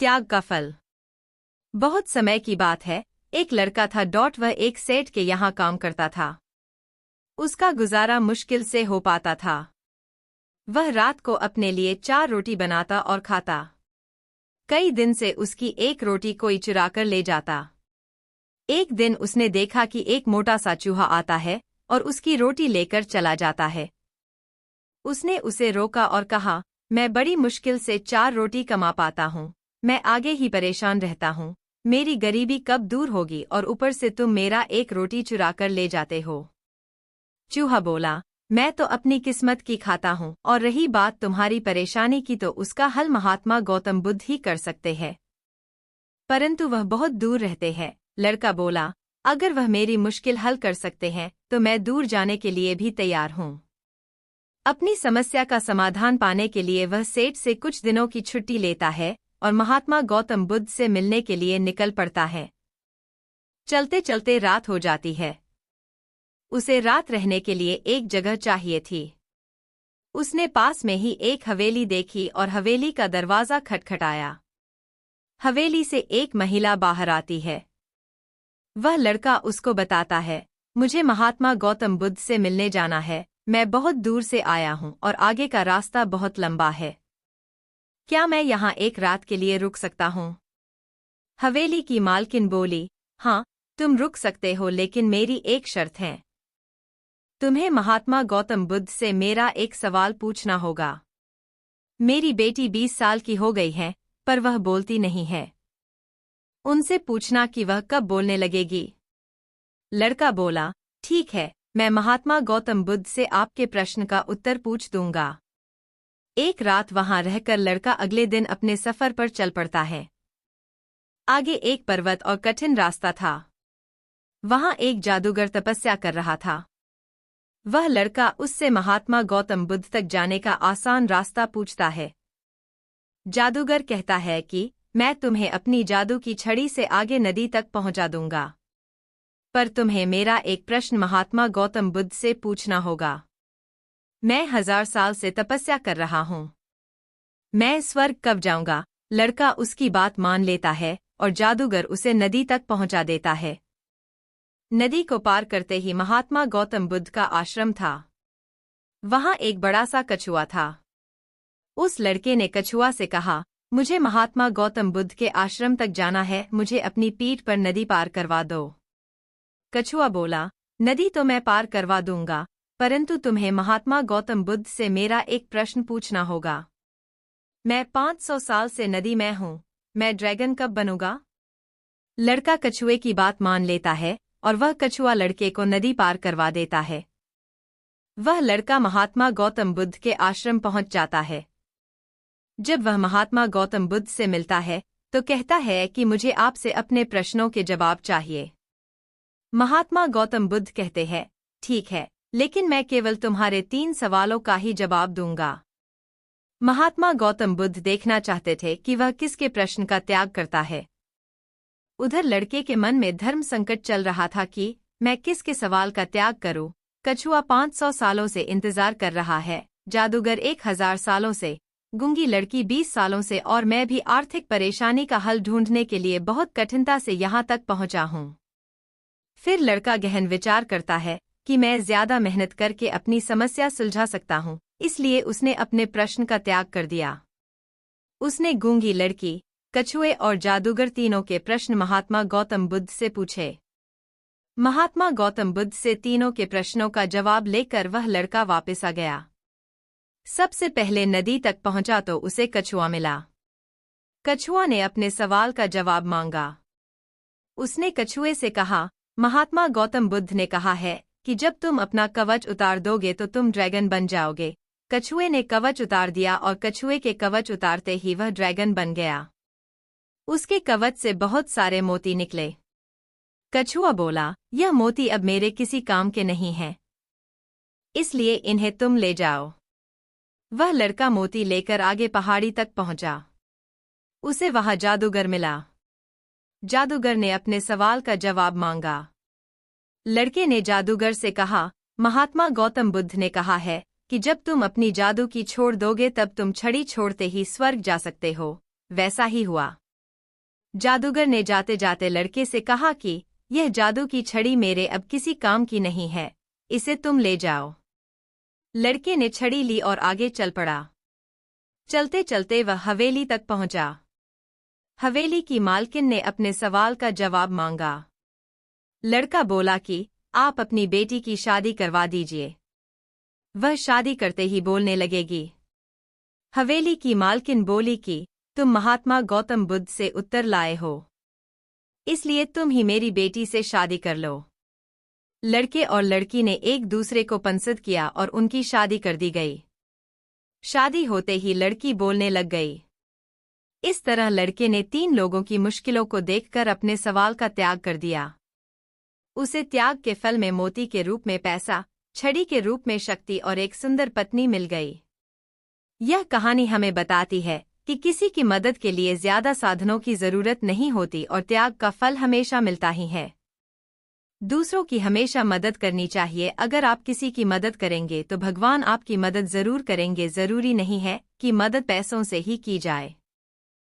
त्याग का फल। बहुत समय की बात है, एक लड़का था। वह एक सेठ के यहाँ काम करता था। उसका गुजारा मुश्किल से हो पाता था। वह रात को अपने लिए 4 रोटी बनाता और खाता। कई दिन से उसकी एक रोटी कोई चुराकर ले जाता। एक दिन उसने देखा कि एक मोटा सा चूहा आता है और उसकी रोटी लेकर चला जाता है। उसने उसे रोका और कहा, मैं बड़ी मुश्किल से 4 रोटी कमा पाता हूँ। मैं आगे ही परेशान रहता हूँ। मेरी गरीबी कब दूर होगी और ऊपर से तुम मेरा एक रोटी चुराकर ले जाते हो। चूहा बोला, मैं तो अपनी किस्मत की खाता हूँ, और रही बात तुम्हारी परेशानी की तो उसका हल महात्मा गौतम बुद्ध ही कर सकते हैं। परंतु वह बहुत दूर रहते हैं। लड़का बोला, अगर वह मेरी मुश्किल हल कर सकते हैं तो मैं दूर जाने के लिए भी तैयार हूँ। अपनी समस्या का समाधान पाने के लिए वह सेठ से कुछ दिनों की छुट्टी लेता है और महात्मा गौतम बुद्ध से मिलने के लिए निकल पड़ता है। चलते चलते रात हो जाती है। उसे रात रहने के लिए एक जगह चाहिए थी। उसने पास में ही एक हवेली देखी और हवेली का दरवाजा खटखटाया। हवेली से एक महिला बाहर आती है। वह लड़का उसको बताता है, मुझे महात्मा गौतम बुद्ध से मिलने जाना है। मैं बहुत दूर से आया हूँ और आगे का रास्ता बहुत लंबा है। क्या मैं यहाँ एक रात के लिए रुक सकता हूँ? हवेली की मालकिन बोली, हाँ, तुम रुक सकते हो, लेकिन मेरी एक शर्त है। तुम्हें महात्मा गौतम बुद्ध से मेरा एक सवाल पूछना होगा। मेरी बेटी 20 साल की हो गई है, पर वह बोलती नहीं है। उनसे पूछना कि वह कब बोलने लगेगी। लड़का बोला, ठीक है, मैं महात्मा गौतम बुद्ध से आपके प्रश्न का उत्तर पूछ दूंगा। एक रात वहां रहकर लड़का अगले दिन अपने सफर पर चल पड़ता है। आगे एक पर्वत और कठिन रास्ता था। वहां एक जादूगर तपस्या कर रहा था। वह लड़का उससे महात्मा गौतम बुद्ध तक जाने का आसान रास्ता पूछता है। जादूगर कहता है कि मैं तुम्हें अपनी जादू की छड़ी से आगे नदी तक पहुंचा दूंगा, पर तुम्हें मेरा एक प्रश्न महात्मा गौतम बुद्ध से पूछना होगा। मैं 1000 साल से तपस्या कर रहा हूँ। मैं स्वर्ग कब जाऊंगा? लड़का उसकी बात मान लेता है और जादूगर उसे नदी तक पहुंचा देता है। नदी को पार करते ही महात्मा गौतम बुद्ध का आश्रम था। वहां एक बड़ा सा कछुआ था। उस लड़के ने कछुआ से कहा, मुझे महात्मा गौतम बुद्ध के आश्रम तक जाना है, मुझे अपनी पीठ पर नदी पार करवा दो। कछुआ बोला, नदी तो मैं पार करवा दूंगा, परंतु तुम्हें महात्मा गौतम बुद्ध से मेरा एक प्रश्न पूछना होगा। मैं 500 साल से नदी में हूँ, मैं ड्रैगन कब बनूंगा? लड़का कछुए की बात मान लेता है और वह कछुआ लड़के को नदी पार करवा देता है। वह लड़का महात्मा गौतम बुद्ध के आश्रम पहुंच जाता है। जब वह महात्मा गौतम बुद्ध से मिलता है तो कहता है कि मुझे आपसे अपने प्रश्नों के जवाब चाहिए। महात्मा गौतम बुद्ध कहते हैं, ठीक है, लेकिन मैं केवल तुम्हारे 3 सवालों का ही जवाब दूंगा। महात्मा गौतम बुद्ध देखना चाहते थे कि वह किसके प्रश्न का त्याग करता है। उधर लड़के के मन में धर्म संकट चल रहा था कि मैं किसके सवाल का त्याग करूं। कछुआ 500 सालों से इंतजार कर रहा है, जादूगर 1000 सालों से, गूंगी लड़की 20 सालों से, और मैं भी आर्थिक परेशानी का हल ढूंढने के लिए बहुत कठिनता से यहाँ तक पहुँचा हूँ। फिर लड़का गहन विचार करता है कि मैं ज्यादा मेहनत करके अपनी समस्या सुलझा सकता हूँ, इसलिए उसने अपने प्रश्न का त्याग कर दिया। उसने गूंगी लड़की, कछुए और जादूगर तीनों के प्रश्न महात्मा गौतम बुद्ध से पूछे। महात्मा गौतम बुद्ध से तीनों के प्रश्नों का जवाब लेकर वह लड़का वापस आ गया। सबसे पहले नदी तक पहुंचा तो उसे कछुआ मिला। कछुआ ने अपने सवाल का जवाब मांगा। उसने कछुए से कहा, महात्मा गौतम बुद्ध ने कहा है कि जब तुम अपना कवच उतार दोगे तो तुम ड्रैगन बन जाओगे। कछुए ने कवच उतार दिया और कछुए के कवच उतारते ही वह ड्रैगन बन गया। उसके कवच से बहुत सारे मोती निकले। कछुआ बोला, यह मोती अब मेरे किसी काम के नहीं हैं, इसलिए इन्हें तुम ले जाओ। वह लड़का मोती लेकर आगे पहाड़ी तक पहुंचा। उसे वहां जादूगर मिला। जादूगर ने अपने सवाल का जवाब मांगा। लड़के ने जादूगर से कहा, महात्मा गौतम बुद्ध ने कहा है कि जब तुम अपनी जादू की छोड़ दोगे तब तुम छड़ी छोड़ते ही स्वर्ग जा सकते हो। वैसा ही हुआ। जादूगर ने जाते जाते लड़के से कहा कि यह जादू की छड़ी मेरे अब किसी काम की नहीं है, इसे तुम ले जाओ। लड़के ने छड़ी ली और आगे चल पड़ा। चलते चलते वह हवेली तक पहुंचा। हवेली की मालकिन ने अपने सवाल का जवाब मांगा। लड़का बोला कि आप अपनी बेटी की शादी करवा दीजिए, वह शादी करते ही बोलने लगेगी। हवेली की मालकिन बोली कि तुम महात्मा गौतम बुद्ध से उत्तर लाए हो, इसलिए तुम ही मेरी बेटी से शादी कर लो। लड़के और लड़की ने एक दूसरे को पसंद किया और उनकी शादी कर दी गई। शादी होते ही लड़की बोलने लग गई। इस तरह लड़के ने 3 लोगों की मुश्किलों को देखकर अपने सवाल का त्याग कर दिया। उसे त्याग के फल में मोती के रूप में पैसा, छड़ी के रूप में शक्ति और एक सुंदर पत्नी मिल गई। यह कहानी हमें बताती है कि किसी की मदद के लिए ज्यादा साधनों की जरूरत नहीं होती और त्याग का फल हमेशा मिलता ही है। दूसरों की हमेशा मदद करनी चाहिए। अगर आप किसी की मदद करेंगे तो भगवान आपकी मदद जरूर करेंगे। जरूरी नहीं है कि मदद पैसों से ही की जाए।